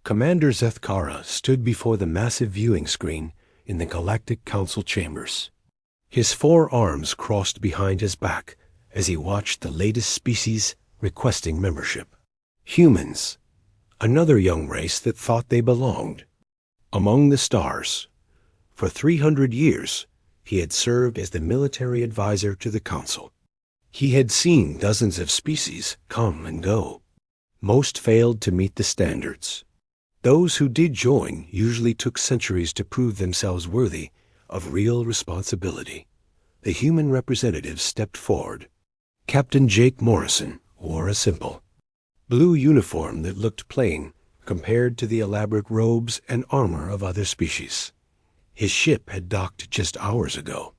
Commander Zethkara stood before the massive viewing screen in the Galactic Council chambers. His 4 arms crossed behind his back as he watched the latest species requesting membership. Humans, another young race that thought they belonged. Among the stars. For 300 years, he had served as the military advisor to the Council. He had seen dozens of species come and go. Most failed to meet the standards. Those who did join usually took centuries to prove themselves worthy of real responsibility. The human representative stepped forward. Captain Jake Morrison wore a simple blue uniform that looked plain compared to the elaborate robes and armor of other species. His ship had docked just hours ago.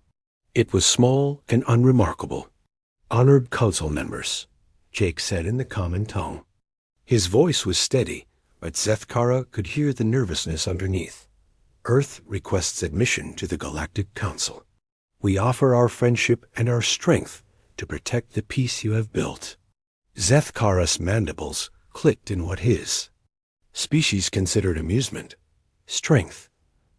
It was small and unremarkable. "Honored council members," Jake said in the common tongue. His voice was steady, but Zethkara could hear the nervousness underneath. "Earth requests admission to the Galactic Council. We offer our friendship and our strength to protect the peace you have built." Zethkara's mandibles clicked in what his species considered amusement. Strength.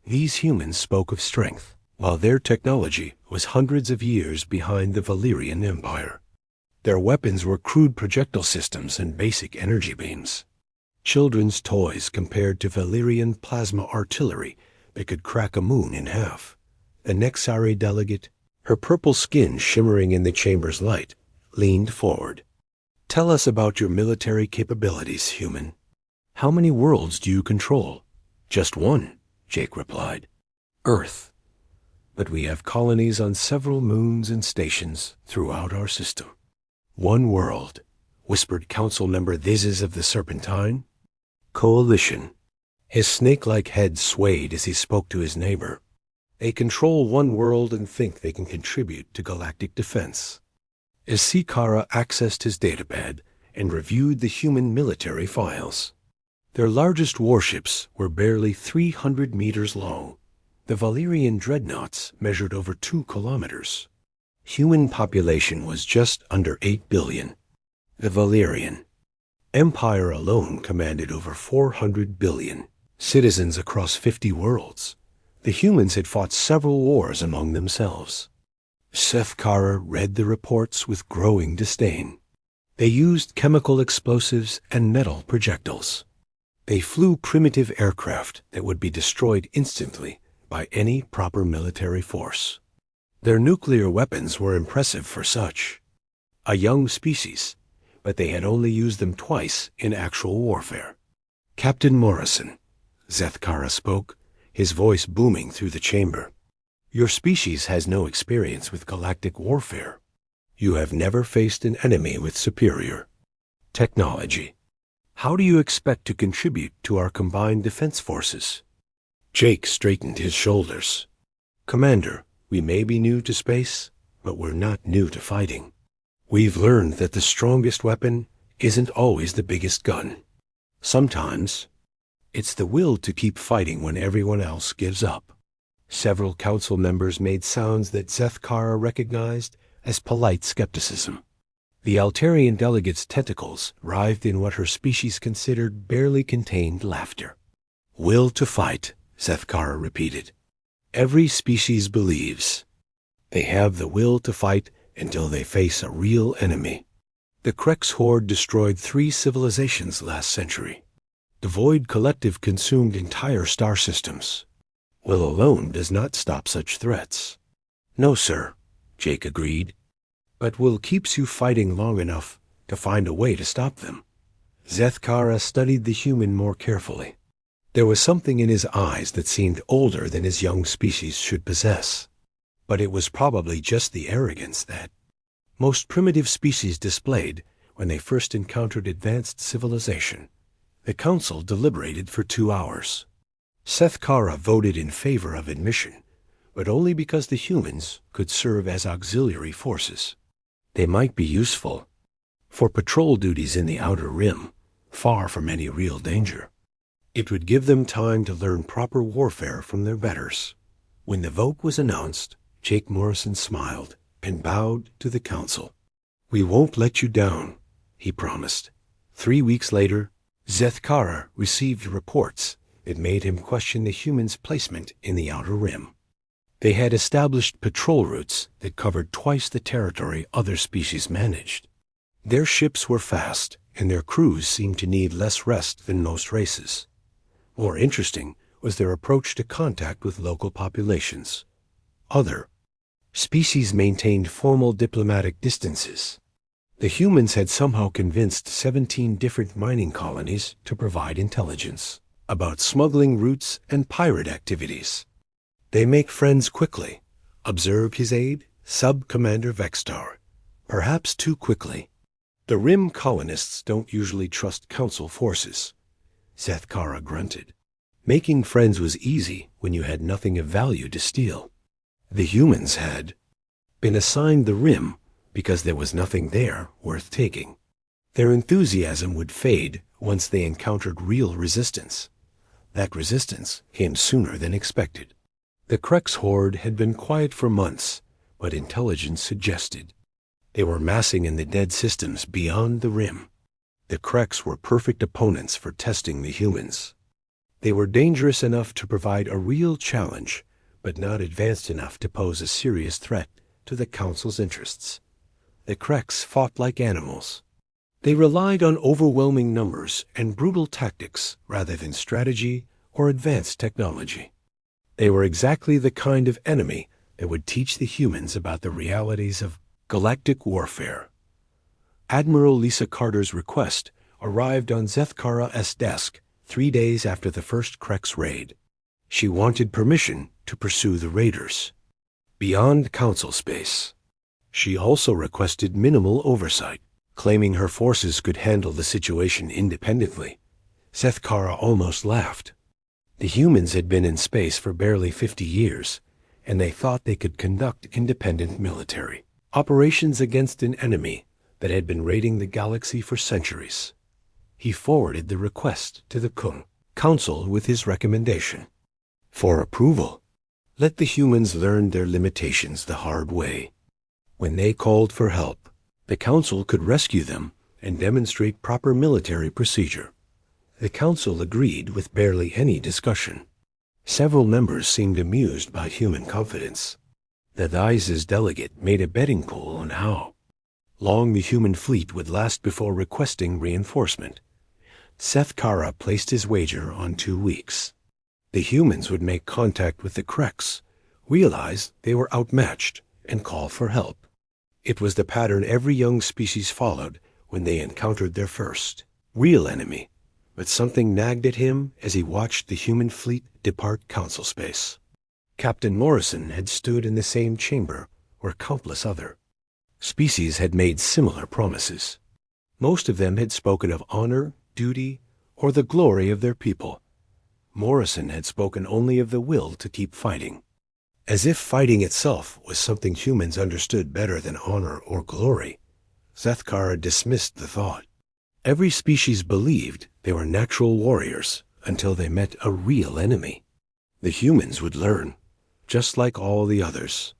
These humans spoke of strength, while their technology was hundreds of years behind the Valyrian Empire. Their weapons were crude projectile systems and basic energy beams. Children's toys compared to Valyrian plasma artillery that could crack a moon in half. The Nexari delegate, her purple skin shimmering in the chamber's light, leaned forward. "Tell us about your military capabilities, human. How many worlds do you control?" "Just one," Jake replied. "Earth. But we have colonies on several moons and stations throughout our system." "One world," whispered council member Thizes of the Serpentine. "Coalition." His snake-like head swayed as he spoke to his neighbor. "They control one world and think they can contribute to galactic defense." As Zethkara accessed his datapad and reviewed the human military files, their largest warships were barely 300 meters long. The Valyrian dreadnoughts measured over 2 kilometers. Human population was just under 8 billion. The Valyrian Empire alone commanded over 400 billion citizens across 50 worlds. The humans had fought several wars among themselves. Zethkara read the reports with growing disdain. They used chemical explosives and metal projectiles. They flew primitive aircraft that would be destroyed instantly by any proper military force. Their nuclear weapons were impressive for such a young species, but they had only used them twice in actual warfare. "Captain Morrison," Zethkara spoke, his voice booming through the chamber. "Your species has no experience with galactic warfare. You have never faced an enemy with superior technology. How do you expect to contribute to our combined defense forces?" Jake straightened his shoulders. "Commander, we may be new to space, but we're not new to fighting. We've learned that the strongest weapon isn't always the biggest gun. Sometimes it's the will to keep fighting when everyone else gives up." Several council members made sounds that Zethkara recognized as polite skepticism. The Altarian delegate's tentacles writhed in what her species considered barely contained laughter. "Will to fight," Zethkara repeated. "Every species believes they have the will to fight until they face a real enemy. The Krex horde destroyed 3 civilizations last century. The Void Collective consumed entire star systems. Will alone does not stop such threats." "No, sir," Jake agreed. "But will keeps you fighting long enough to find a way to stop them." Zethkara studied the human more carefully. There was something in his eyes that seemed older than his young species should possess. But it was probably just the arrogance that most primitive species displayed when they first encountered advanced civilization. The council deliberated for 2 hours. Zethkara voted in favor of admission, but only because the humans could serve as auxiliary forces. They might be useful for patrol duties in the Outer Rim, far from any real danger. It would give them time to learn proper warfare from their betters. When the vote was announced, Jake Morrison smiled and bowed to the council. "We won't let you down," he promised. 3 weeks later, Zethkara received reports that made him question the humans' placement in the Outer Rim. They had established patrol routes that covered twice the territory other species managed. Their ships were fast, and their crews seemed to need less rest than most races. More interesting was their approach to contact with local populations. Other species maintained formal diplomatic distances. The humans had somehow convinced 17 different mining colonies to provide intelligence about smuggling routes and pirate activities. They make friends quickly, observed his aide, Sub-Commander Vextar. Perhaps too quickly. The Rim colonists don't usually trust Council forces. Zethkara grunted. Making friends was easy when you had nothing of value to steal. The humans had been assigned the Rim because there was nothing there worth taking. Their enthusiasm would fade once they encountered real resistance. That resistance came sooner than expected. The Krex horde had been quiet for months, but intelligence suggested they were massing in the dead systems beyond the Rim. The Krex were perfect opponents for testing the humans. They were dangerous enough to provide a real challenge, but not advanced enough to pose a serious threat to the Council's interests. The Krex fought like animals. They relied on overwhelming numbers and brutal tactics rather than strategy or advanced technology. They were exactly the kind of enemy that would teach the humans about the realities of galactic warfare. Admiral Lisa Carter's request arrived on Zethkara's desk 3 days after the first Krex raid. She wanted permission to pursue the raiders beyond Council space. She also requested minimal oversight, claiming her forces could handle the situation independently. Zethkara almost laughed. The humans had been in space for barely 50 years, and they thought they could conduct independent military operations against an enemy that had been raiding the galaxy for centuries. He forwarded the request to the Council with his recommendation. For approval, let the humans learn their limitations the hard way. When they called for help, the Council could rescue them and demonstrate proper military procedure. The Council agreed with barely any discussion. Several members seemed amused by human confidence. The Thies's delegate made a betting pool on how long the human fleet would last before requesting reinforcement. Zethkara placed his wager on 2 weeks. The humans would make contact with the Krex, realize they were outmatched, and call for help. It was the pattern every young species followed when they encountered their first real enemy. But something nagged at him as he watched the human fleet depart Council space. Captain Morrison had stood in the same chamber where countless other species had made similar promises. Most of them had spoken of honor, duty, or the glory of their people. Morrison had spoken only of the will to keep fighting. As if fighting itself was something humans understood better than honor or glory, Zethkara dismissed the thought. Every species believed they were natural warriors until they met a real enemy. The humans would learn, just like all the others.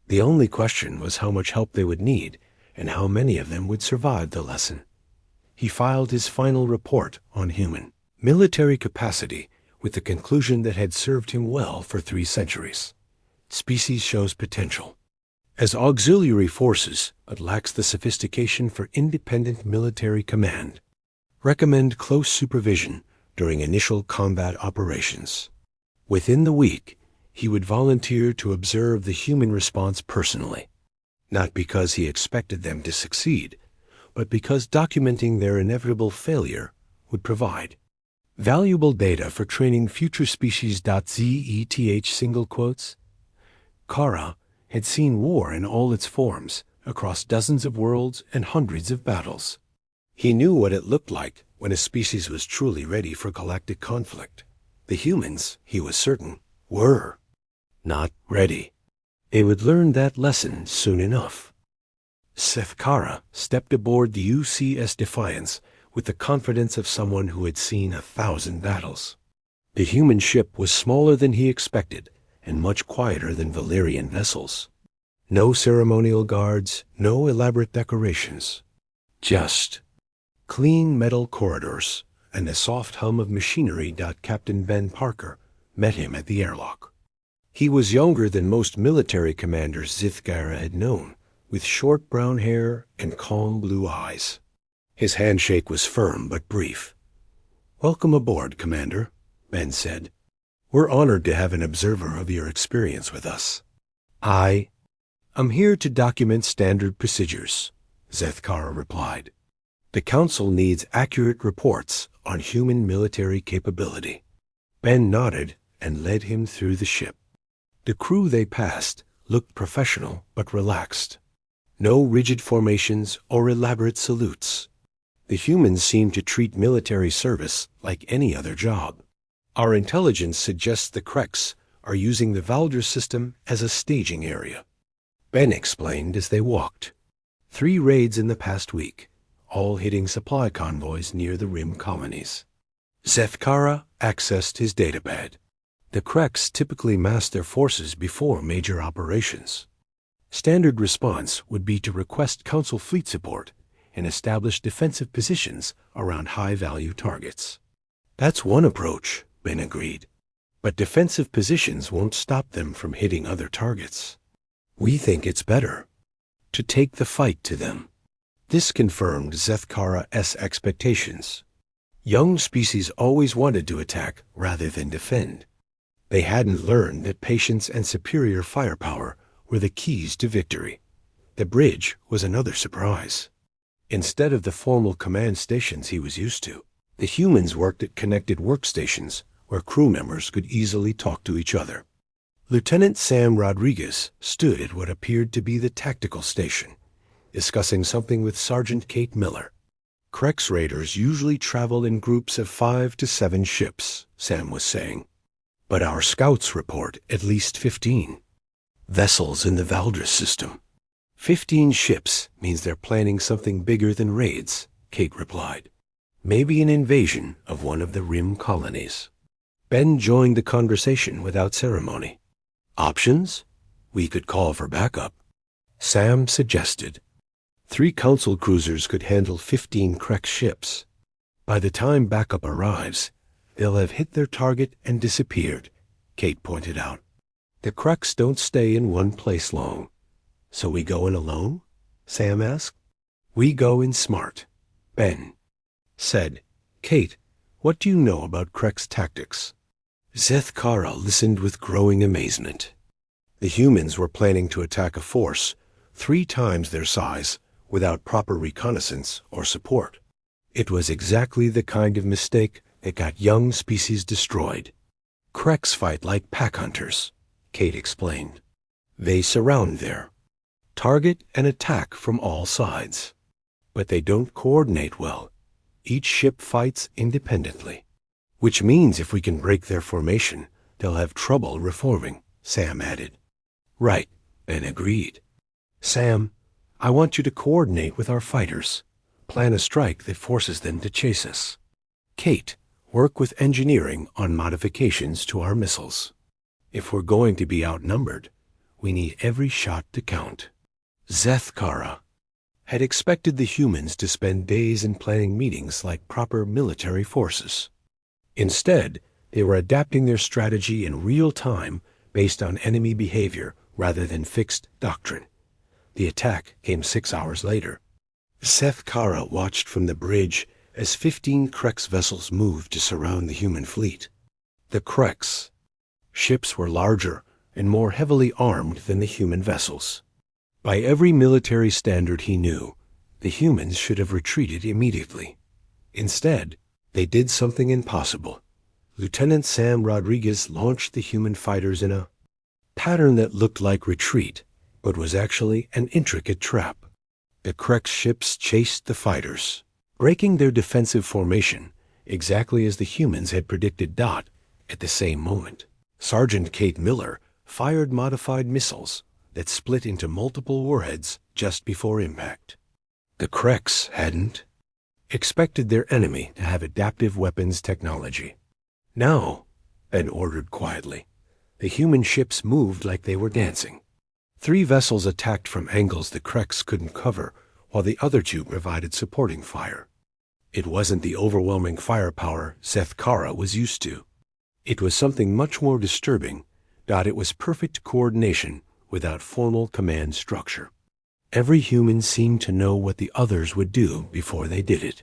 The only question was how much help they would need and how many of them would survive the lesson. He filed his final report on human military capacity with the conclusion that had served him well for 3 centuries. Species shows potential as auxiliary forces, but lacks the sophistication for independent military command. Recommend close supervision during initial combat operations. Within the week, he would volunteer to observe the human response personally, not because he expected them to succeed, but because documenting their inevitable failure would provide valuable data for training future species. Zeth single quotes. Kara had seen war in all its forms across dozens of worlds and hundreds of battles. He knew what it looked like when a species was truly ready for galactic conflict. The humans, he was certain, were not ready. They would learn that lesson soon enough. Zethkara stepped aboard the UCS Defiance with the confidence of someone who had seen 1,000 battles. The human ship was smaller than he expected and much quieter than Valerian vessels. No ceremonial guards, no elaborate decorations. Just clean metal corridors and the soft hum of machinery. Captain Ben Parker met him at the airlock. He was younger than most military commanders Zithgara had known, with short brown hair and calm blue eyes. His handshake was firm but brief. "Welcome aboard, Commander," Ben said. "We're honored to have an observer of your experience with us." I'm here to document standard procedures," Zethkara replied. "The Council needs accurate reports on human military capability." Ben nodded and led him through the ship. The crew they passed looked professional but relaxed. No rigid formations or elaborate salutes. The humans seemed to treat military service like any other job. "Our intelligence suggests the Krex are using the Valdor system as a staging area," Ben explained as they walked. 3 raids in the past week, all hitting supply convoys near the Rim colonies. Zethkara accessed his datapad. The Krex typically mass their forces before major operations. Standard response would be to request Council fleet support and establish defensive positions around high-value targets. "That's one approach," Ben agreed. "But defensive positions won't stop them from hitting other targets. We think it's better to take the fight to them." This confirmed Zethkara's expectations. Young species always wanted to attack rather than defend. They hadn't learned that patience and superior firepower were the keys to victory. The bridge was another surprise. Instead of the formal command stations he was used to, the humans worked at connected workstations where crew members could easily talk to each other. Lieutenant Sam Rodriguez stood at what appeared to be the tactical station, discussing something with Sergeant Kate Miller. "Krex raiders usually travel in groups of 5 to 7 ships," Sam was saying. "But our scouts report at least 15 vessels in the Valdris system." 15 ships means they're planning something bigger than raids," Kate replied. "Maybe an invasion of one of the Rim colonies." Ben joined the conversation without ceremony. "Options? We could call for backup," Sam suggested. 3 Council cruisers could handle 15 Krex ships. By the time backup arrives, they'll have hit their target and disappeared, Kate pointed out. "The Krex don't stay in one place long." "So we go in alone?" Sam asked. "We go in smart," Ben said. "Kate, what do you know about Krex tactics?" Zethkara listened with growing amazement. The humans were planning to attack a force 3 times their size without proper reconnaissance or support. It was exactly the kind of mistake that got young species destroyed. "Krex fight like pack hunters," Kate explained. "They surround their target and attack from all sides. But they don't coordinate well. Each ship fights independently. Which means if we can break their formation, they'll have trouble reforming," Sam added. "Right," Ben agreed. "Sam, I want you to coordinate with our fighters. Plan a strike that forces them to chase us. Kate, work with engineering on modifications to our missiles. If we're going to be outnumbered, we need every shot to count." Zethkara had expected the humans to spend days in planning meetings like proper military forces. Instead, they were adapting their strategy in real time based on enemy behavior rather than fixed doctrine. The attack came 6 hours later. Zethkara watched from the bridge as 15 Krex vessels moved to surround the human fleet. The Krex ships were larger and more heavily armed than the human vessels. By every military standard he knew, the humans should have retreated immediately. Instead, they did something impossible. Lieutenant Sam Rodriguez launched the human fighters in a pattern that looked like retreat, but was actually an intricate trap. The Krex ships chased the fighters, breaking their defensive formation exactly as the humans had predicted. At the same moment, Sergeant Kate Miller fired modified missiles that split into multiple warheads just before impact. The Krex hadn't expected their enemy to have adaptive weapons technology. "Now," Ben ordered quietly. The human ships moved like they were dancing. 3 vessels attacked from angles the Krex couldn't cover, while the other 2 provided supporting fire. It wasn't the overwhelming firepower Zeth Kara was used to. It was something much more disturbing, that it was perfect coordination without formal command structure. Every human seemed to know what the others would do before they did it.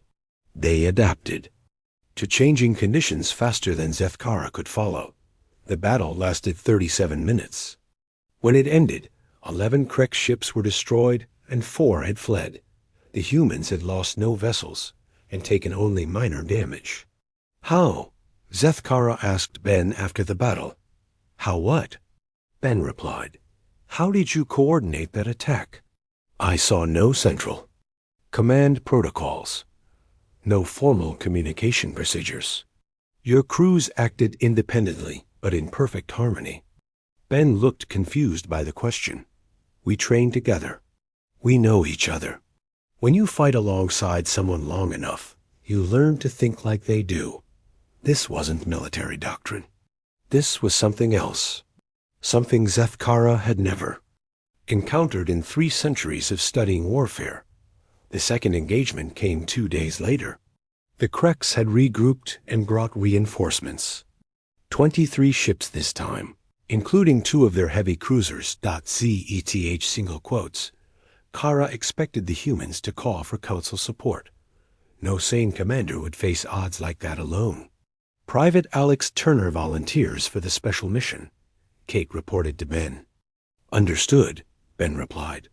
They adapted to changing conditions faster than Zeth Kara could follow. The battle lasted 37 minutes. When it ended, 11 Krex ships were destroyed and 4 had fled. The humans had lost no vessels and taken only minor damage. How? Zeth Kara asked Ben after the battle. How what? Ben replied. How did you coordinate that attack? I saw no central command protocols, no formal communication procedures. Your crews acted independently, but in perfect harmony. Ben looked confused by the question. We trained together. We know each other. When you fight alongside someone long enough, you learn to think like they do. This wasn't military doctrine. This was something else. Something Zeth Kara had never encountered in 3 centuries of studying warfare. The second engagement came 2 days later. The Krex had regrouped and brought reinforcements. 23 ships this time, including 2 of their heavy cruisers. Zeth single quotes. Kara expected the humans to call for council support. No sane commander would face odds like that alone. Private Alex Turner volunteers for the special mission, Kate reported to Ben. Understood, Ben replied.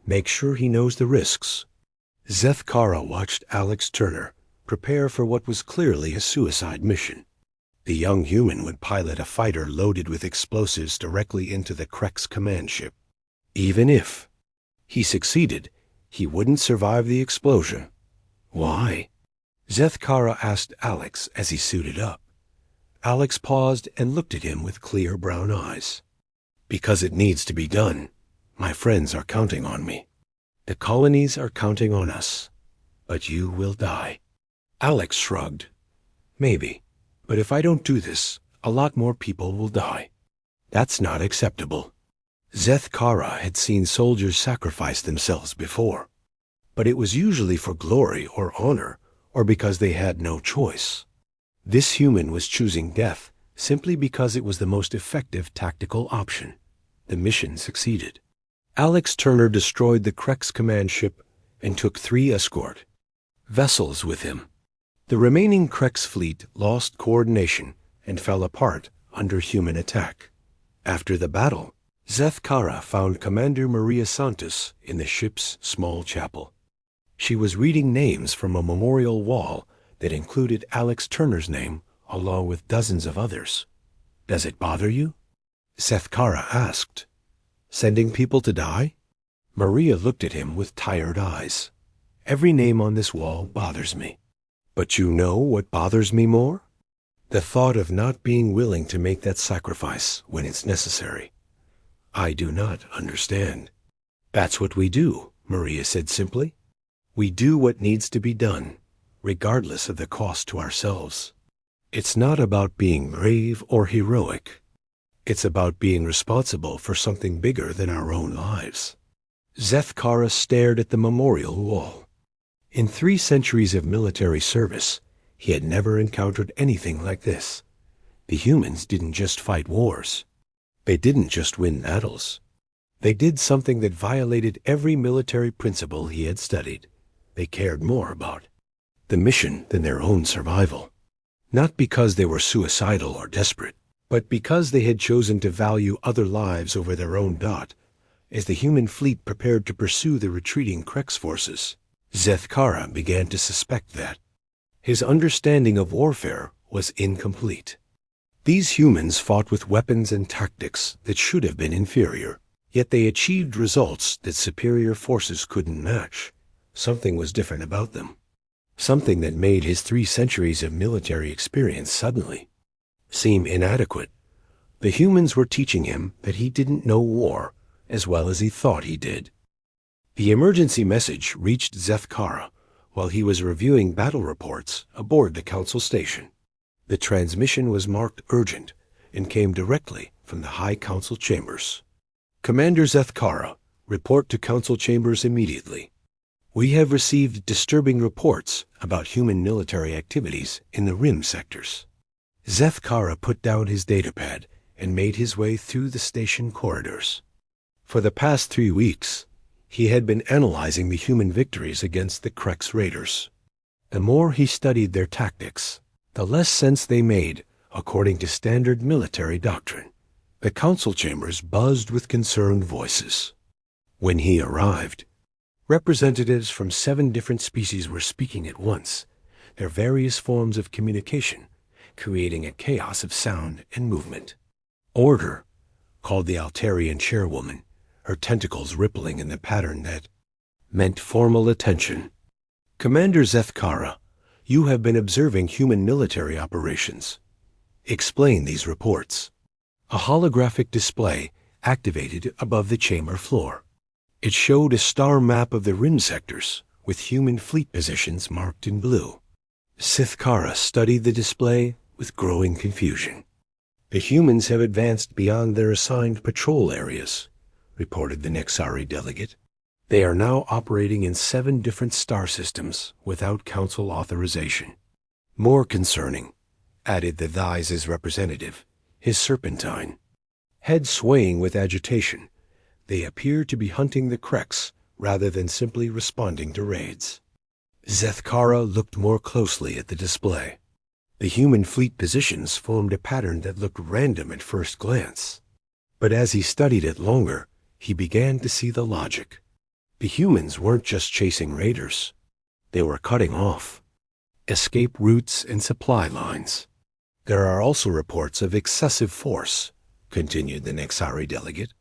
Make sure he knows the risks. Zeth Kara watched Alex Turner prepare for what was clearly a suicide mission. The young human would pilot a fighter loaded with explosives directly into the Krex command ship. Even if he succeeded, he wouldn't survive the explosion. Why? Zeth Kara asked Alex as he suited up. Alex paused and looked at him with clear brown eyes. Because it needs to be done. My friends are counting on me. The colonies are counting on us. But you will die. Alex shrugged. Maybe. But if I don't do this, a lot more people will die. That's not acceptable. Zeth Kara had seen soldiers sacrifice themselves before. But it was usually for glory or honor, or because they had no choice. This human was choosing death simply because it was the most effective tactical option. The mission succeeded. Alex Turner destroyed the Krex command ship and took 3 escort vessels with him. The remaining Krex fleet lost coordination and fell apart under human attack. After the battle, Zeth Kara found Commander Maria Santos in the ship's small chapel. She was reading names from a memorial wall that included Alex Turner's name along with dozens of others. Does it bother you? Zeth Kara asked. Sending people to die? Maria looked at him with tired eyes. Every name on this wall bothers me. But you know what bothers me more? The thought of not being willing to make that sacrifice when it's necessary. I do not understand. That's what we do, Maria said simply. We do what needs to be done, regardless of the cost to ourselves. It's not about being brave or heroic. It's about being responsible for something bigger than our own lives. Zeth Kara stared at the memorial wall. In 3 centuries of military service, he had never encountered anything like this. The humans didn't just fight wars. They didn't just win battles. They did something that violated every military principle he had studied. They cared more about the mission than their own survival. Not because they were suicidal or desperate, but because they had chosen to value other lives over their own. As the human fleet prepared to pursue the retreating Krex forces, Zeth Kara began to suspect that his understanding of warfare was incomplete. These humans fought with weapons and tactics that should have been inferior, yet they achieved results that superior forces couldn't match. Something was different about them. Something that made his 3 centuries of military experience suddenly seem inadequate. The humans were teaching him that he didn't know war as well as he thought he did. The emergency message reached Zeth Kara while he was reviewing battle reports aboard the council station. The transmission was marked urgent and came directly from the High Council chambers. Commander Zeth Kara, report to council chambers immediately. We have received disturbing reports about human military activities in the rim sectors. Zethkara put down his datapad and made his way through the station corridors. For the past 3 weeks, he had been analyzing the human victories against the Krex raiders. The more he studied their tactics, the less sense they made according to standard military doctrine. The council chambers buzzed with concerned voices. When he arrived, representatives from 7 different species were speaking at once, their various forms of communication creating a chaos of sound and movement. Order, called the Altarian chairwoman, her tentacles rippling in the pattern that meant formal attention. Commander Zethkara, you have been observing human military operations. Explain these reports. A holographic display activated above the chamber floor. It showed a star map of the rim sectors with human fleet positions marked in blue. Zethkara studied the display with growing confusion. The humans have advanced beyond their assigned patrol areas, reported the Nexari delegate. They are now operating in 7 different star systems without council authorization. More concerning, added the Thies' representative, his serpentine. Head swaying with agitation, they appear to be hunting the Krex rather than simply responding to raids. Zethkara looked more closely at the display. The human fleet positions formed a pattern that looked random at first glance. But as he studied it longer, he began to see the logic. The humans weren't just chasing raiders. They were cutting off escape routes and supply lines. There are also reports of excessive force, continued the Nexari delegate.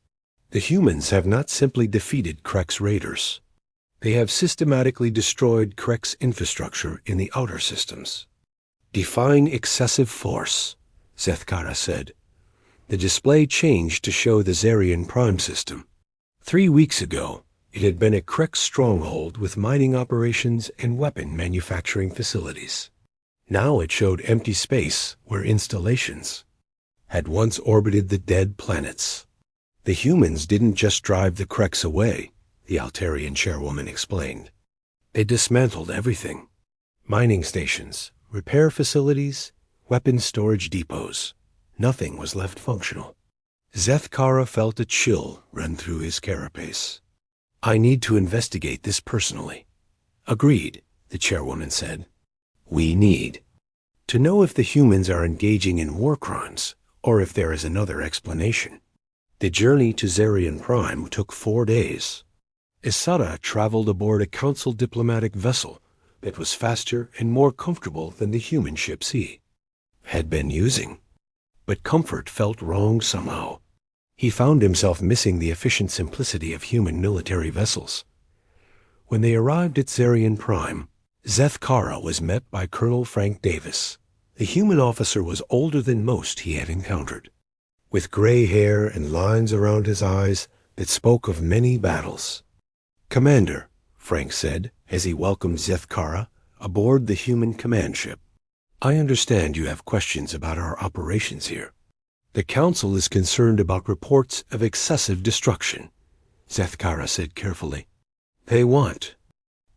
The humans have not simply defeated Krex raiders. They have systematically destroyed Krex infrastructure in the outer systems. Define excessive force, Zethkara said. The display changed to show the Zarian Prime system. 3 weeks ago, it had been a Krex stronghold with mining operations and weapon manufacturing facilities. Now it showed empty space where installations had once orbited the dead planets. The humans didn't just drive the Krex away, the Altarian chairwoman explained. They dismantled everything. Mining stations, repair facilities, weapons storage depots. Nothing was left functional. Zethkara felt a chill run through his carapace. I need to investigate this personally. Agreed, the chairwoman said. We need to know if the humans are engaging in war crimes or if there is another explanation. The journey to Zarian Prime took 4 days. Isara traveled aboard a council diplomatic vessel that was faster and more comfortable than the human ships he had been using. But comfort felt wrong somehow. He found himself missing the efficient simplicity of human military vessels. When they arrived at Zarian Prime, Zethkara was met by Colonel Frank Davis. The human officer was older than most he had encountered, with gray hair and lines around his eyes that spoke of many battles. Commander, Frank said as he welcomed Zethkara aboard the human command ship. I understand you have questions about our operations here. The Council is concerned about reports of excessive destruction, Zethkara said carefully. They want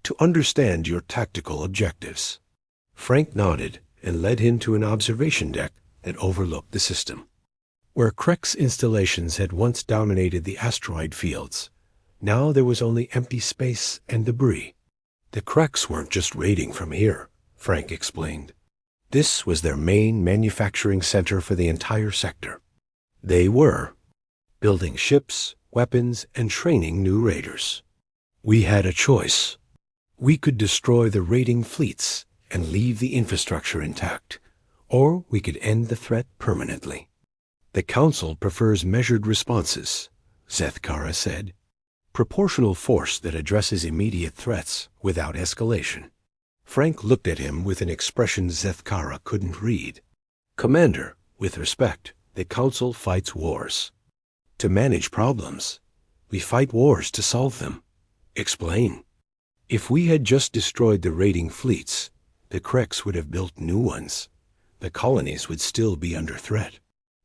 to understand your tactical objectives. Frank nodded and led him to an observation deck that overlooked the system. Where Krex installations had once dominated the asteroid fields, now there was only empty space and debris. The Krex weren't just raiding from here, Frank explained. This was their main manufacturing center for the entire sector. They were building ships, weapons, and training new raiders. We had a choice. We could destroy the raiding fleets and leave the infrastructure intact, or we could end the threat permanently. The Council prefers measured responses, Zethkara said. Proportional force that addresses immediate threats without escalation. Frank looked at him with an expression Zethkara couldn't read. Commander, with respect, the Council fights wars to manage problems. We fight wars to solve them. Explain. If we had just destroyed the raiding fleets, the Krex would have built new ones. The colonies would still be under threat.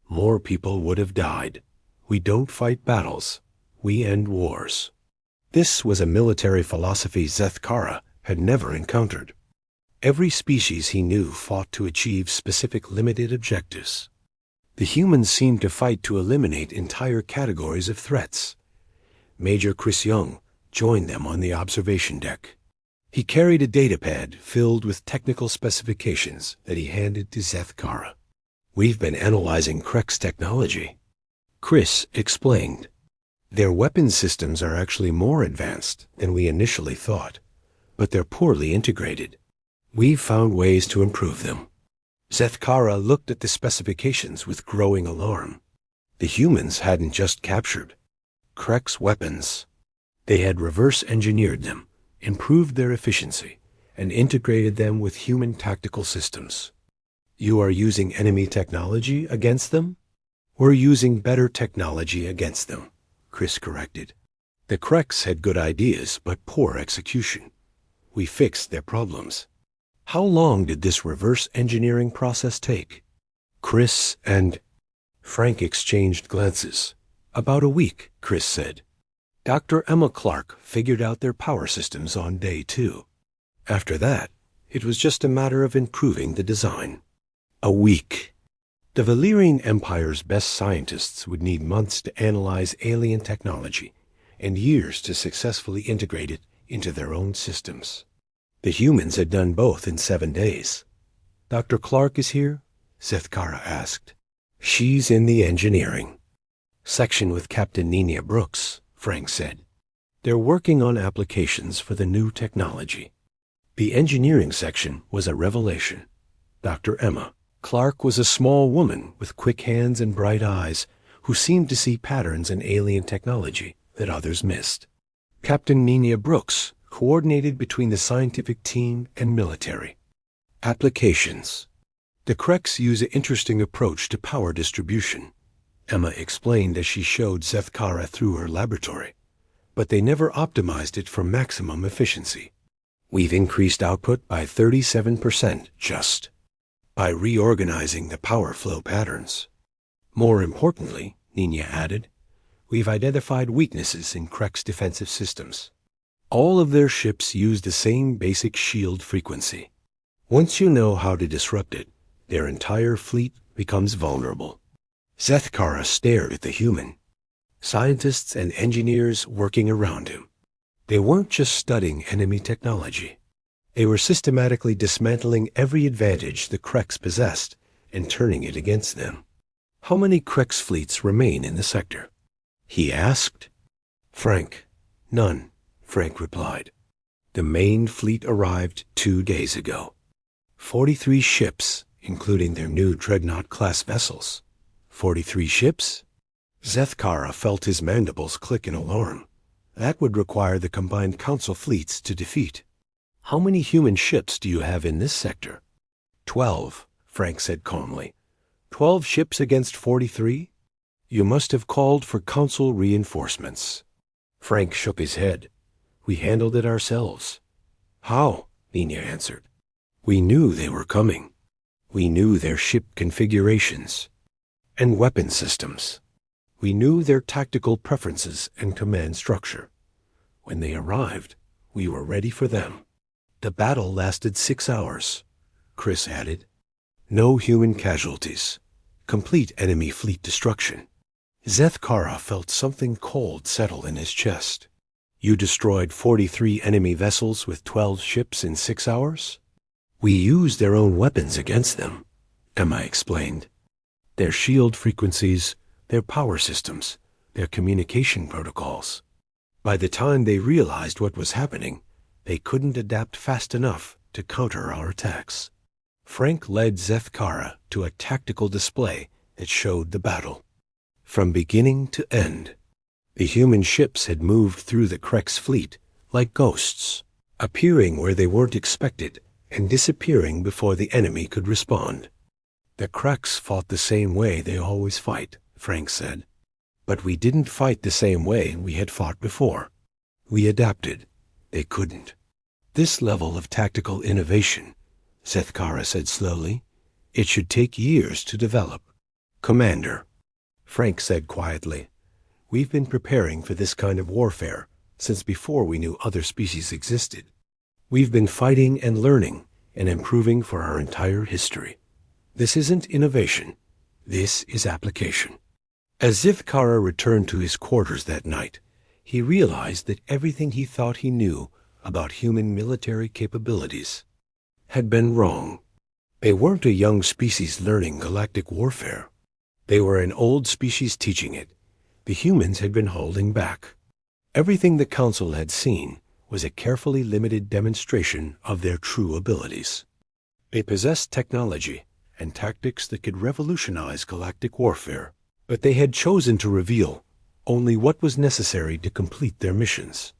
More people would have died. We don't fight battles. We end wars. This was a military philosophy Zethkara had never encountered. Every species he knew fought to achieve specific limited objectives. The humans seemed to fight to eliminate entire categories of threats. Major Chris Young joined them on the observation deck. He carried a datapad filled with technical specifications that he handed to Zethkara. "We've been analyzing Krex technology," Chris explained. "Their weapon systems are actually more advanced than we initially thought, but they're poorly integrated. We've found ways to improve them." Zethkara looked at the specifications with growing alarm. The humans hadn't just captured Krex weapons. They had reverse engineered them, improved their efficiency, and integrated them with human tactical systems. "You are using enemy technology against them?" "We're using better technology against them," Chris corrected. "The Krex had good ideas but poor execution. We fixed their problems." "How long did this reverse engineering process take?" Chris and Frank exchanged glances. "About a week," Chris said. "Dr. Emma Clark figured out their power systems on day 2. After that, it was just a matter of improving the design." A week. The Valyrian Empire's best scientists would need months to analyze alien technology and years to successfully integrate it into their own systems. The humans had done both in 7 days. "Dr. Clark is here?" Zethkara asked. "She's in the engineering section with Captain Nina Brooks," Frank said. "They're working on applications for the new technology." The engineering section was a revelation. Dr. Emma Clark was a small woman with quick hands and bright eyes who seemed to see patterns in alien technology that others missed. Captain Nina Brooks coordinated between the scientific team and military. Applications. "The Krex use an interesting approach to power distribution," Emma explained as she showed Zethkara through her laboratory. "But they never optimized it for maximum efficiency. We've increased output by 37% just by reorganizing the power flow patterns. More importantly," Nina added, "we've identified weaknesses in Krex defensive systems. All of their ships use the same basic shield frequency. Once you know how to disrupt it, their entire fleet becomes vulnerable." Zethkara stared at the human scientists and engineers working around him. They weren't just studying enemy technology. They were systematically dismantling every advantage the Krex possessed and turning it against them. "How many Krex fleets remain in the sector?" he asked. "Frank, none," Frank replied. "The main fleet arrived 2 days ago. 43 ships, including their new Dreadnought-class vessels." 43 ships? Zethkara felt his mandibles click in alarm. That would require the combined council fleets to defeat. "How many human ships do you have in this sector?" 12, Frank said calmly. 12 ships against 43? You must have called for council reinforcements. Frank shook his head. "We handled it ourselves." "How?" Nina answered. "We knew they were coming. We knew their ship configurations and weapon systems. We knew their tactical preferences and command structure. When they arrived, we were ready for them." "The battle lasted 6 hours," Chris added. "No human casualties. Complete enemy fleet destruction." Zethkara felt something cold settle in his chest. "You destroyed 43 enemy vessels with 12 ships in 6 hours?" "We used their own weapons against them," Emma explained. "Their shield frequencies, their power systems, their communication protocols. By the time they realized what was happening, they couldn't adapt fast enough to counter our attacks." Frank led Zethkara to a tactical display that showed the battle. From beginning to end, the human ships had moved through the Krex fleet like ghosts, appearing where they weren't expected and disappearing before the enemy could respond. "The Krex fought the same way they always fight," Frank said. "But we didn't fight the same way we had fought before. We adapted. They couldn't." "This level of tactical innovation," Zethkara said slowly, "it should take years to develop." "Commander," Frank said quietly, "we've been preparing for this kind of warfare since before we knew other species existed. We've been fighting and learning and improving for our entire history. This isn't innovation. This is application. As Zithkara returned to his quarters that night, he realized that everything he thought he knew about human military capabilities had been wrong. They weren't a young species learning galactic warfare. They were an old species teaching it. The humans had been holding back. Everything the Council had seen was a carefully limited demonstration of their true abilities. They possessed technology and tactics that could revolutionize galactic warfare, but they had chosen to reveal only what was necessary to complete their missions.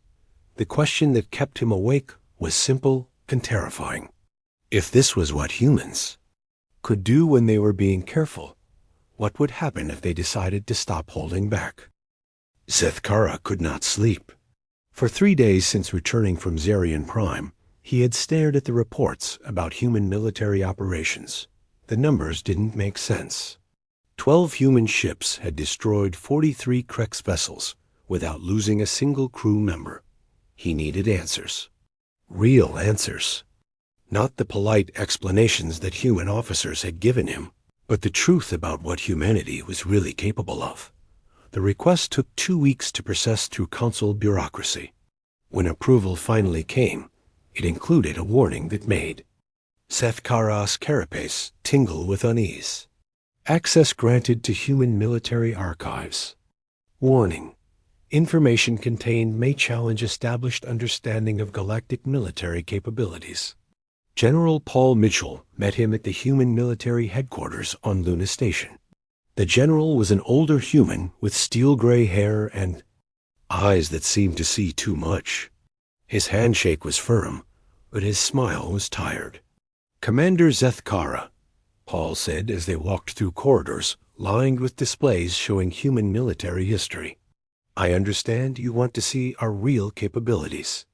The question that kept him awake was simple and terrifying. If this was what humans could do when they were being careful, what would happen if they decided to stop holding back? Zethkara could not sleep. For 3 days since returning from Zarian Prime, he had stared at the reports about human military operations. The numbers didn't make sense. 12 human ships had destroyed 43 Krex vessels without losing a single crew member. He needed answers. Real answers. Not the polite explanations that human officers had given him, but the truth about what humanity was really capable of. The request took 2 weeks to process through Council bureaucracy. When approval finally came, it included a warning that made Zethkara's carapace tingle with unease. Access granted to human military archives. Warning. Information contained may challenge established understanding of galactic military capabilities. General Paul Mitchell met him at the human military headquarters on Luna Station. The general was an older human with steel-gray hair and eyes that seemed to see too much. His handshake was firm, but his smile was tired. "Commander Zethkara," Paul said as they walked through corridors lined with displays showing human military history. "I understand you want to see our real capabilities.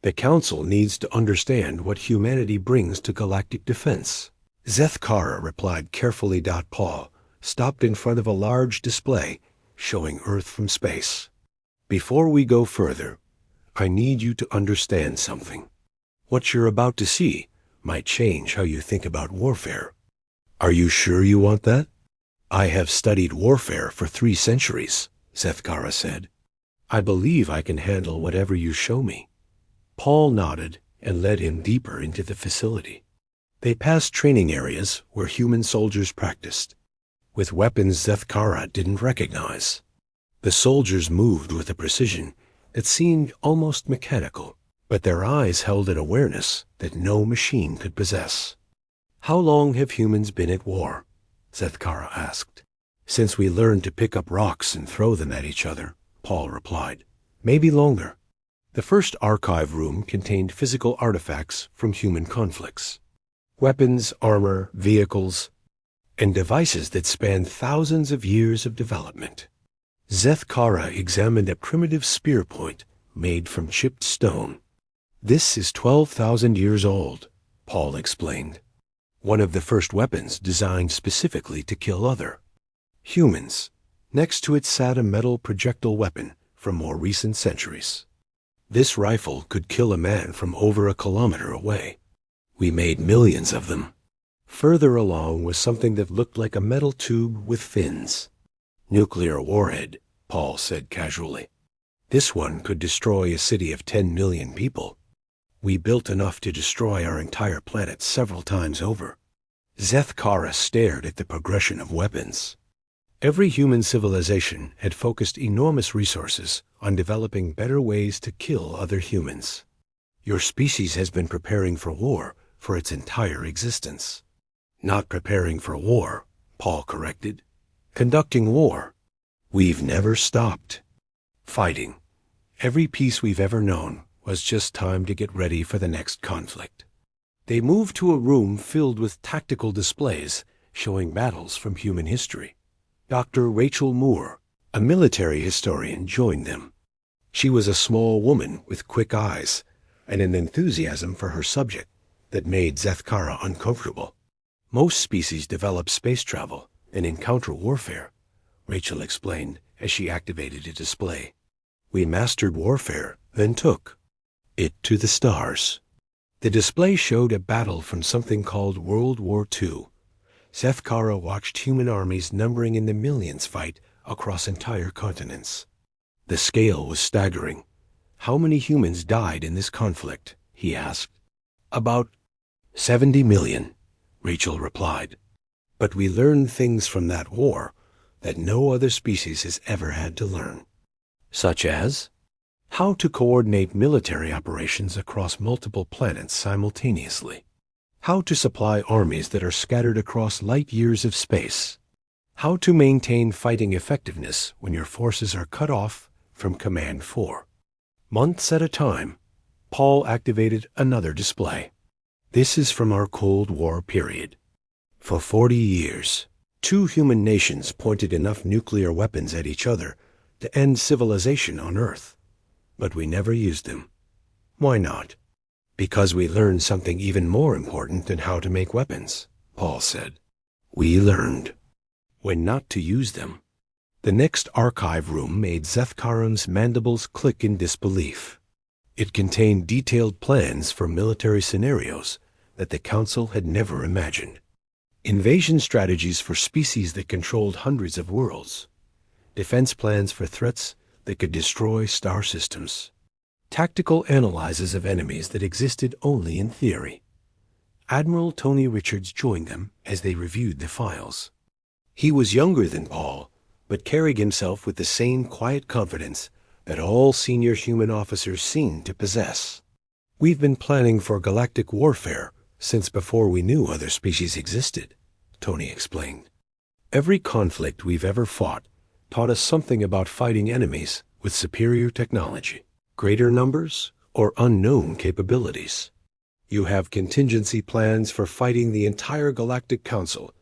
The Council needs to understand what humanity brings to galactic defense." Zethkara replied carefully. Paul stopped in front of a large display showing Earth from space. "Before we go further, I need you to understand something. What you're about to see might change how you think about warfare." "Are you sure you want that?" "I have studied warfare for 3 centuries, Zethkara said. "I believe I can handle whatever you show me." Paul nodded and led him deeper into the facility. They passed training areas where human soldiers practiced, with weapons Zethkara didn't recognize. The soldiers moved with a precision that seemed almost mechanical, but their eyes held an awareness that no machine could possess. "How long have humans been at war?" Zethkara asked. "Since we learned to pick up rocks and throw them at each other," Paul replied. "Maybe longer." The first archive room contained physical artifacts from human conflicts. Weapons, armor, vehicles, and devices that spanned thousands of years of development. Zethkara examined a primitive spear point made from chipped stone. "This is 12,000 years old," Paul explained. "One of the first weapons designed specifically to kill other humans. Next to it sat a metal projectile weapon from more recent centuries. This rifle could kill a man from over a kilometer away. We made millions of them." Further along was something that looked like a metal tube with fins. "Nuclear warhead," Paul said casually. "This one could destroy a city of 10 million people. We built enough to destroy our entire planet several times over." Zethkara stared at the progression of weapons. Every human civilization had focused enormous resources on developing better ways to kill other humans. "Your species has been preparing for war for its entire existence." "Not preparing for war," Paul corrected. "Conducting war. We've never stopped fighting. Every peace we've ever known was just time to get ready for the next conflict." They moved to a room filled with tactical displays showing battles from human history. Dr. Rachel Moore, a military historian, joined them. She was a small woman with quick eyes and an enthusiasm for her subject that made Zethkara uncomfortable. "Most species develop space travel and encounter warfare," Rachel explained as she activated a display. We mastered warfare, then took it to the stars. The display showed a battle from something called World War II. Seth Kara watched human armies numbering in the millions fight across entire continents. The scale was staggering. How many humans died in this conflict? He asked. About 70 million, Rachel replied. But we learned things from that war that no other species has ever had to learn. Such as how to coordinate military operations across multiple planets simultaneously, how to supply armies that are scattered across light years of space, how to maintain fighting effectiveness when your forces are cut off from Command 4. Months at a time, Paul activated another display. This is from our Cold War period. For 40 years, two human nations pointed enough nuclear weapons at each other to end civilization on Earth. But we never used them. Why not? Because we learned something even more important than how to make weapons, Paul said. We learned when not to use them. The next archive room made Zethkaran's mandibles click in disbelief. It contained detailed plans for military scenarios that the Council had never imagined. Invasion strategies for species that controlled hundreds of worlds. Defense plans for threats that could destroy star systems. Tactical analyses of enemies that existed only in theory. Admiral Tony Richards joined them as they reviewed the files. He was younger than Paul, but carried himself with the same quiet confidence that all senior human officers seemed to possess. We've been planning for galactic warfare since before we knew other species existed, Tony explained. Every conflict we've ever fought taught us something about fighting enemies with superior technology, greater numbers, or unknown capabilities. You have contingency plans for fighting the entire Galactic Council,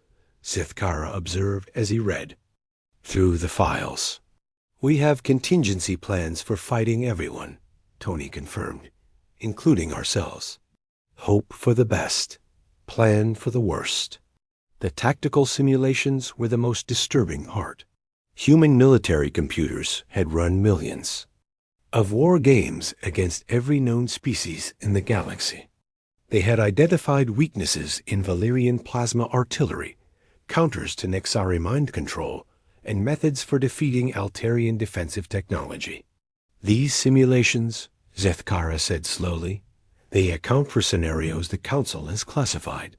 Sithkara observed as he read through the files. We have contingency plans for fighting everyone, Tony confirmed, including ourselves. Hope for the best, plan for the worst. The tactical simulations were the most disturbing part. Human military computers had run millions of war games against every known species in the galaxy. They had identified weaknesses in Valerian plasma artillery, counters to Nexari mind control, and methods for defeating Altarian defensive technology. These simulations, Zethkara said slowly, they account for scenarios the Council has classified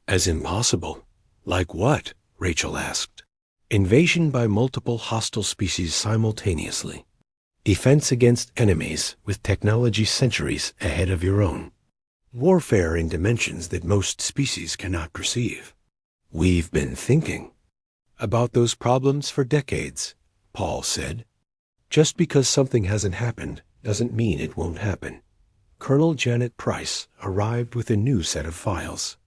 as impossible. Like what? Rachel asked. Invasion by multiple hostile species simultaneously. Defense against enemies with technology centuries ahead of your own. Warfare in dimensions that most species cannot perceive. We've been thinking about those problems for decades, Paul said. Just because something hasn't happened doesn't mean it won't happen. Colonel Janet Price arrived with a new set of files.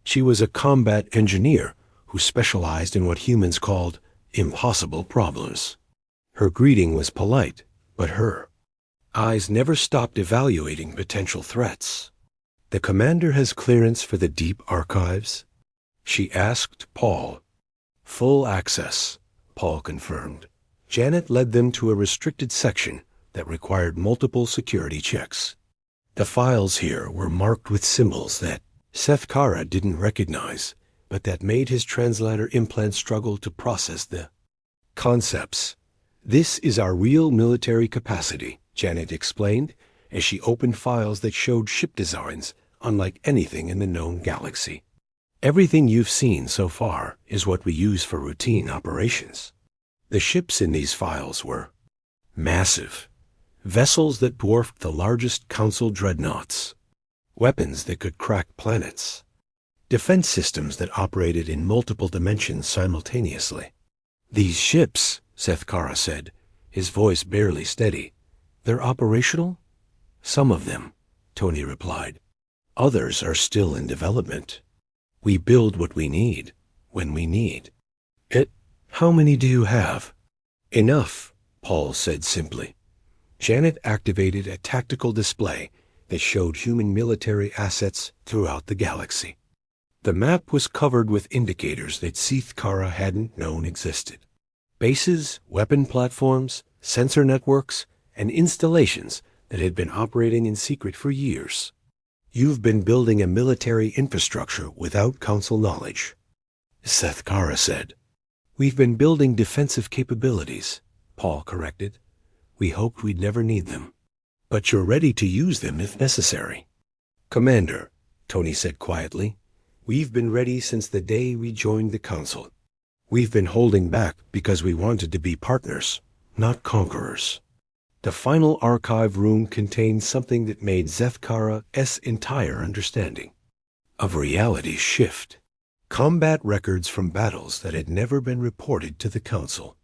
She was a combat engineer who specialized in what humans called impossible problems. Her greeting was polite, but her eyes never stopped evaluating potential threats. The commander has clearance for the deep archives? She asked Paul. Full access, Paul confirmed. Janet led them to a restricted section that required multiple security checks. The files here were marked with symbols that Sethkara didn't recognize, but that made his translator implant struggle to process the concepts. This is our real military capacity, Janet explained, as she opened files that showed ship designs unlike anything in the known galaxy. Everything you've seen so far is what we use for routine operations. The ships in these files were massive, vessels that dwarfed the largest Council dreadnoughts, weapons that could crack planets, defense systems that operated in multiple dimensions simultaneously. These ships, Sethkara said, his voice barely steady, they're operational? Some of them, Tony replied. Others are still in development. We build what we need, when we need it. How many do you have? Enough, Paul said simply. Janet activated a tactical display that showed human military assets throughout the galaxy. The map was covered with indicators that Sithkara hadn't known existed. Bases, weapon platforms, sensor networks, and installations that had been operating in secret for years. You've been building a military infrastructure without council knowledge, Seth Kara said. We've been building defensive capabilities, Paul corrected. We hoped we'd never need them. But you're ready to use them if necessary. Commander, Tony said quietly, we've been ready since the day we joined the council. We've been holding back because we wanted to be partners, not conquerors. The final archive room contained something that made Seth Kara's entire understanding of reality shift. Combat records from battles that had never been reported to the council.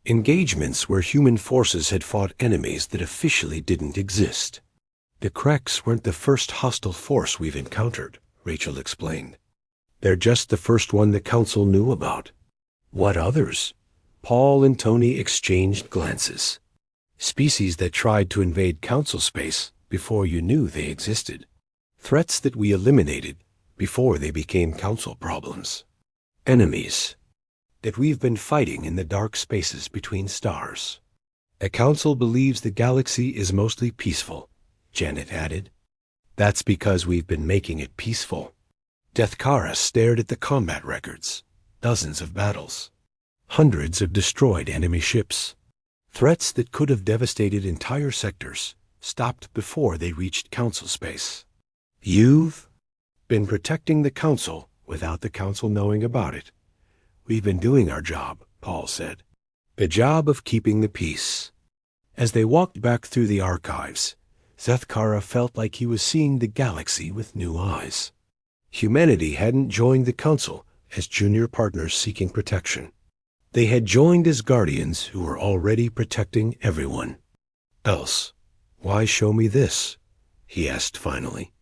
Engagements where human forces had fought enemies that officially didn't exist. The Krex weren't the first hostile force we've encountered, Rachel explained. They're just the first one the council knew about. What others? Paul and Tony exchanged glances. Species that tried to invade council space before you knew they existed. Threats that we eliminated before they became council problems. Enemies that we've been fighting in the dark spaces between stars. A council believes the galaxy is mostly peaceful, Janet added. That's because we've been making it peaceful. Deathkara stared at the combat records. Dozens of battles. Hundreds of destroyed enemy ships. Threats that could have devastated entire sectors stopped before they reached council space. You've been protecting the council without the council knowing about it. We've been doing our job, Paul said. The job of keeping the peace. As they walked back through the archives, Seth Kara felt like he was seeing the galaxy with new eyes. Humanity hadn't joined the council as junior partners seeking protection. They had joined as guardians who were already protecting everyone. Else, why show me this? He asked finally.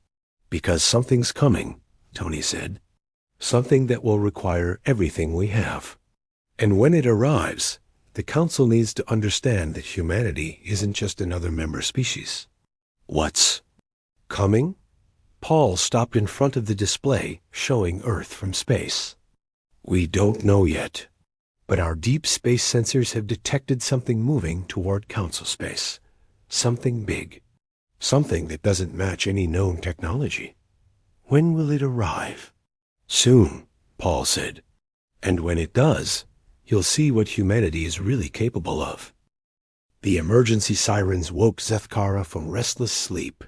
Because something's coming, Tony said. Something that will require everything we have. And when it arrives, the council needs to understand that humanity isn't just another member species. What's coming? Paul stopped in front of the display showing Earth from space. We don't know yet, but our deep space sensors have detected something moving toward council space. Something big. Something that doesn't match any known technology. When will it arrive? Soon, Paul said. And when it does, you'll see what humanity is really capable of. The emergency sirens woke Seth Kara from restless sleep.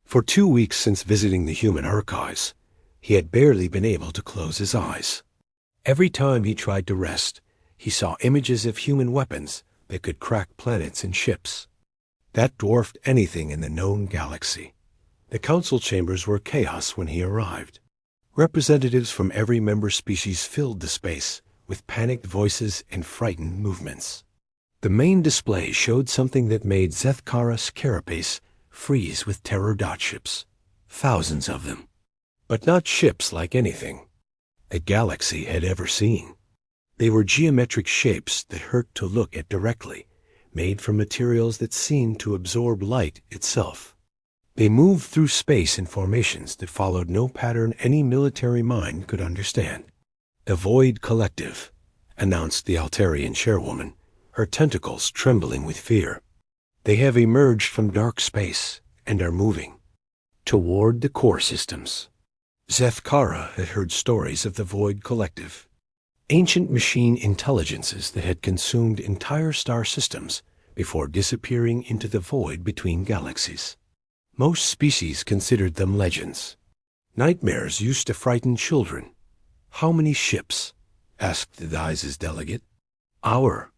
For 2 weeks since visiting the human archives, he had barely been able to close his eyes. Every time he tried to rest, he saw images of human weapons that could crack planets and ships. That dwarfed anything in the known galaxy. The council chambers were chaos when he arrived. Representatives from every member species filled the space with panicked voices and frightened movements. The main display showed something that made Seth Kara's carapace freeze with terror. Dot ships. Thousands of them. But not ships like anything a galaxy had ever seen. They were geometric shapes that hurt to look at directly, made from materials that seemed to absorb light itself. They moved through space in formations that followed no pattern any military mind could understand. The Void Collective, announced the Altarian chairwoman, her tentacles trembling with fear. They have emerged from dark space and are moving toward the core systems. Seth Kara had heard stories of the Void Collective, ancient machine intelligences that had consumed entire star systems before disappearing into the void between galaxies. Most species considered them legends. Nightmares used to frighten children. How many ships? Asked the Dice's delegate. Our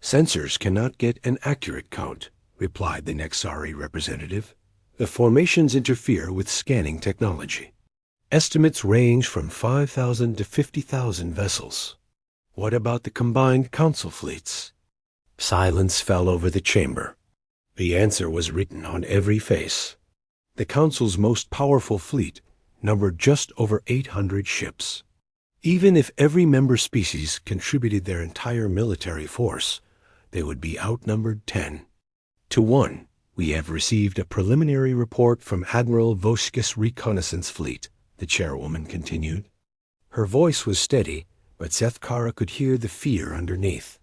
sensors cannot get an accurate count, replied the Nexari representative. The formations interfere with scanning technology. Estimates range from 5,000 to 50,000 vessels. What about the combined council fleets? Silence fell over the chamber. The answer was written on every face. The council's most powerful fleet numbered just over 800 ships. Even if every member species contributed their entire military force, they would be outnumbered 10 to 1. We have received a preliminary report from Admiral Voskis' reconnaissance fleet, the chairwoman continued. Her voice was steady, but Seth Kara could hear the fear underneath.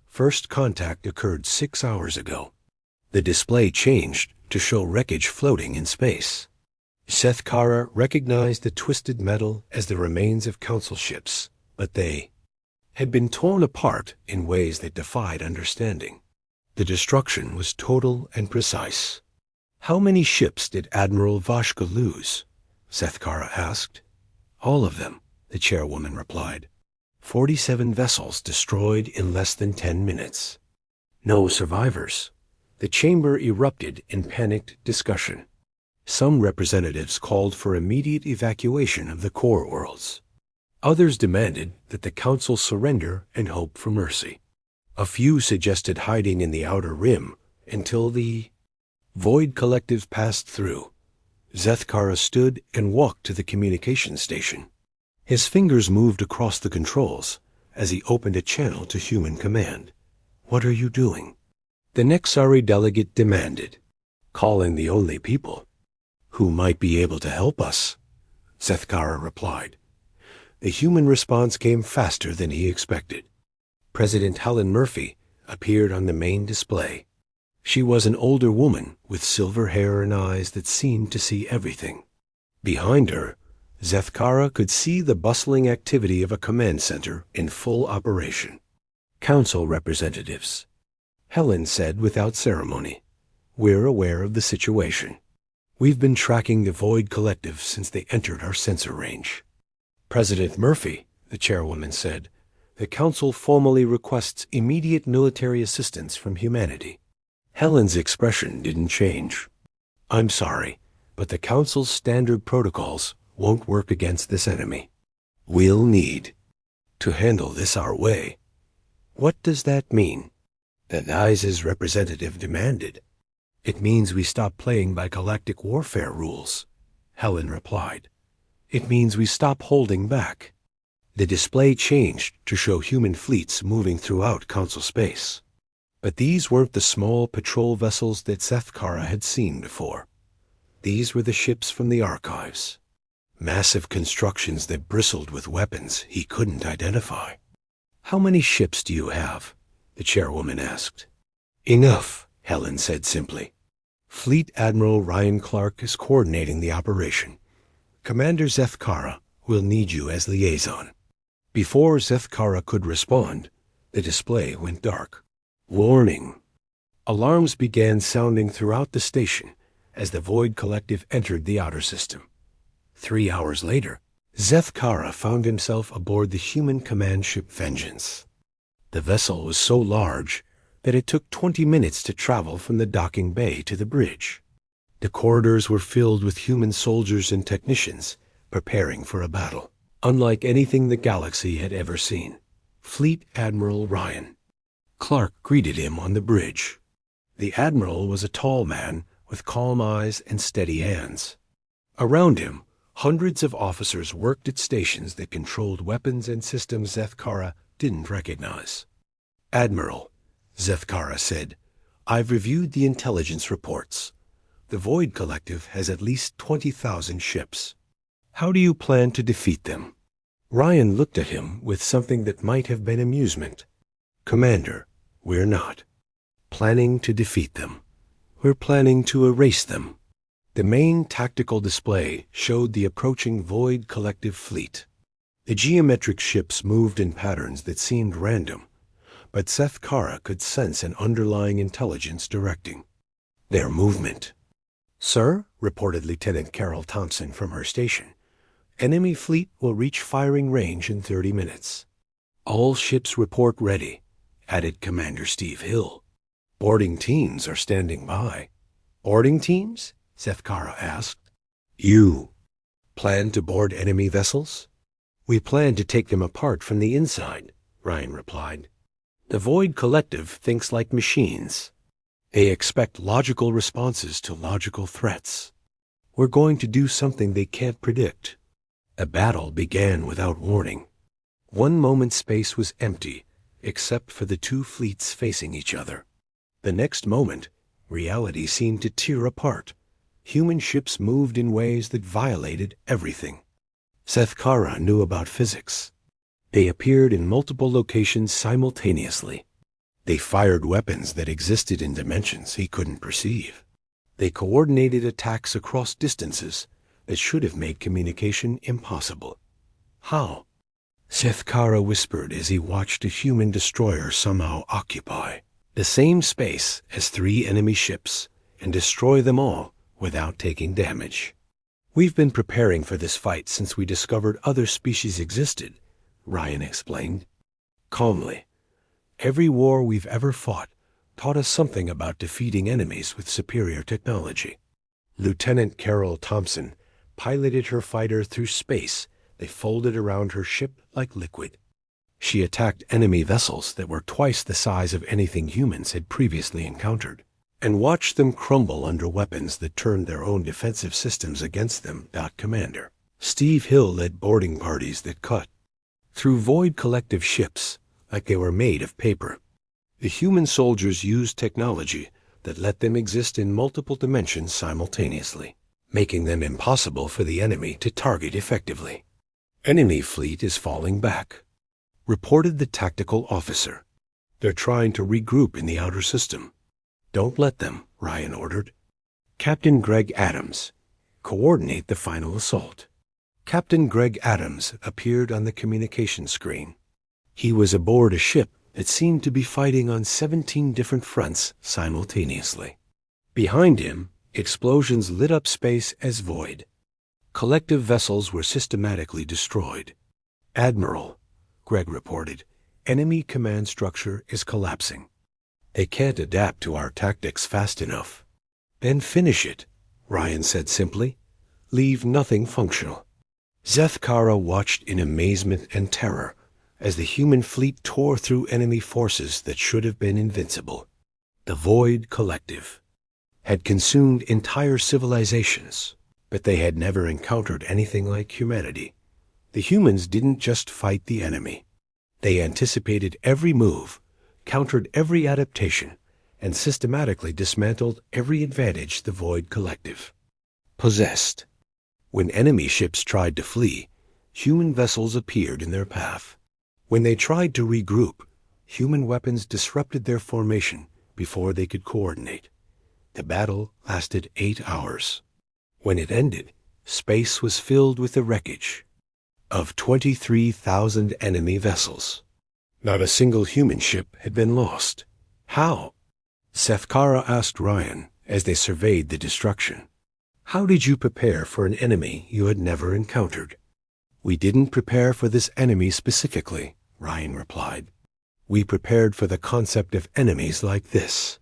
First contact occurred 6 hours ago. The display changed to show wreckage floating in space. Seth Kara recognized the twisted metal as the remains of council ships, but they had been torn apart in ways that defied understanding. The destruction was total and precise. "How many ships did Admiral Vashka lose?" Seth Kara asked. "All of them," the chairwoman replied. 47 vessels destroyed in less than 10 minutes. No survivors. The chamber erupted in panicked discussion. Some representatives called for immediate evacuation of the core worlds. Others demanded that the council surrender and hope for mercy. A few suggested hiding in the outer rim until the Void Collective passed through. Seth Kara stood and walked to the communication station. His fingers moved across the controls as he opened a channel to human command. "What are you doing?" The Nexari delegate demanded. "Call in the only people who might be able to help us," Seth Kara replied. The human response came faster than he expected. President Helen Murphy appeared on the main display. She was an older woman with silver hair and eyes that seemed to see everything. Behind her, Seth Kara could see the bustling activity of a command center in full operation. "Council representatives," Helen said without ceremony, "we're aware of the situation. We've been tracking the Void Collective since they entered our sensor range." "President Murphy," the chairwoman said, "the Council formally requests immediate military assistance from humanity." Helen's expression didn't change. "I'm sorry, but the Council's standard protocols won't work against this enemy. We'll need to handle this our way." "What does that mean?" the NISE's representative demanded. "It means we stop playing by galactic warfare rules," Helen replied. "It means we stop holding back." The display changed to show human fleets moving throughout Council space. But these weren't the small patrol vessels that Seth Kara had seen before. These were the ships from the archives. Massive constructions that bristled with weapons he couldn't identify. "How many ships do you have?" the chairwoman asked. "Enough," Helen said simply. "Fleet Admiral Ryan Clark is coordinating the operation. Commander Seth Kara will need you as liaison." Before Seth Kara could respond, the display went dark. Warning. Alarms began sounding throughout the station as the Void Collective entered the outer system. 3 hours later, Seth Kara found himself aboard the human command ship Vengeance. The vessel was so large that it took 20 minutes to travel from the docking bay to the bridge. The corridors were filled with human soldiers and technicians preparing for a battle, unlike anything the galaxy had ever seen. Fleet Admiral Ryan Clark greeted him on the bridge. The Admiral was a tall man with calm eyes and steady hands. Around him, hundreds of officers worked at stations that controlled weapons and systems Seth Kara didn't recognize. "Admiral," Seth Kara said, "I've reviewed the intelligence reports. The Void Collective has at least 20,000 ships. How do you plan to defeat them?" Ryan looked at him with something that might have been amusement. "Commander, we're not planning to defeat them. We're planning to erase them." The main tactical display showed the approaching Void Collective fleet. The geometric ships moved in patterns that seemed random, but Seth Kara could sense an underlying intelligence directing their movement. "Sir," reported Lieutenant Carol Thompson from her station, "enemy fleet will reach firing range in 30 minutes. All ships report ready," added Commander Steve Hill. "Boarding teams are standing by." "Boarding teams?" Seth Kara asked. "You plan to board enemy vessels?" "We plan to take them apart from the inside," Ryan replied. "The Void Collective thinks like machines. They expect logical responses to logical threats. We're going to do something they can't predict." A battle began without warning. One moment space was empty, except for the two fleets facing each other. The next moment, reality seemed to tear apart. Human ships moved in ways that violated everything Seth Kara knew about physics. They appeared in multiple locations simultaneously. They fired weapons that existed in dimensions he couldn't perceive. They coordinated attacks across distances that should have made communication impossible. How? Seth Kara whispered as he watched a human destroyer somehow occupy the same space as 3 enemy ships and destroy them all without taking damage. We've been preparing for this fight since we discovered other species existed, Ryan explained. Calmly, every war we've ever fought taught us something about defeating enemies with superior technology. Lieutenant Carol Thompson piloted her fighter through space. They folded around her ship like liquid. She attacked enemy vessels that were twice the size of anything humans had previously encountered, and watched them crumble under weapons that turned their own defensive systems against them. Commander Steve Hill led boarding parties that cut through void collective ships like they were made of paper. The human soldiers used technology that let them exist in multiple dimensions simultaneously, making them impossible for the enemy to target effectively. Enemy fleet is falling back, reported the tactical officer. They're trying to regroup in the outer system. Don't let them, Ryan ordered. Captain Greg Adams, coordinate the final assault. Captain Greg Adams appeared on the communication screen. He was aboard a ship that seemed to be fighting on 17 different fronts simultaneously. Behind him, explosions lit up space as void. Collective vessels were systematically destroyed. Admiral, Greg reported, enemy command structure is collapsing. They can't adapt to our tactics fast enough. Then finish it, Ryan said simply. Leave nothing functional. Seth Kara watched in amazement and terror as the human fleet tore through enemy forces that should have been invincible. The Void Collective had consumed entire civilizations, but they had never encountered anything like humanity. The humans didn't just fight the enemy. They anticipated every move, countered every adaptation, and systematically dismantled every advantage the Void Collective possessed. When enemy ships tried to flee, human vessels appeared in their path. When they tried to regroup, human weapons disrupted their formation before they could coordinate. The battle lasted 8 hours. When it ended, space was filled with the wreckage of 23,000 enemy vessels. Not a single human ship had been lost. How? Seth Kara asked Ryan as they surveyed the destruction. How did you prepare for an enemy you had never encountered? We didn't prepare for this enemy specifically, Ryan replied. We prepared for the concept of enemies like this.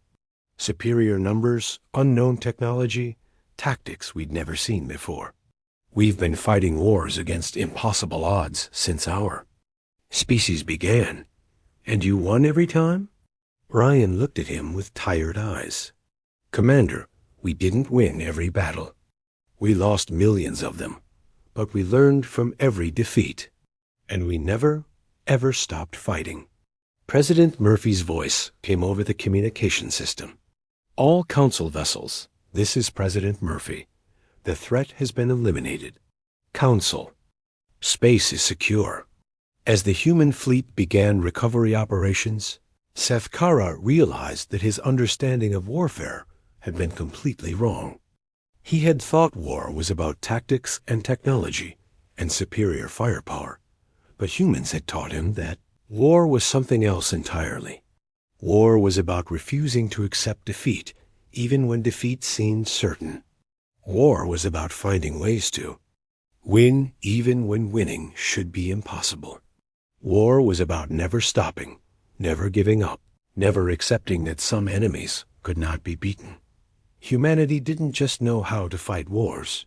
Superior numbers, unknown technology, tactics we'd never seen before. We've been fighting wars against impossible odds since our species began. And you won every time? Ryan looked at him with tired eyes. Commander, we didn't win every battle. We lost millions of them, but we learned from every defeat. And we never, ever stopped fighting. President Murphy's voice came over the communication system. All Council vessels, this is President Murphy. The threat has been eliminated. Council, space is secure. As the human fleet began recovery operations, Seth Kara realized that his understanding of warfare had been completely wrong. He had thought war was about tactics and technology and superior firepower, but humans had taught him that war was something else entirely. War was about refusing to accept defeat, even when defeat seemed certain. War was about finding ways to win even when winning should be impossible. War was about never stopping, never giving up, never accepting that some enemies could not be beaten. Humanity didn't just know how to fight wars.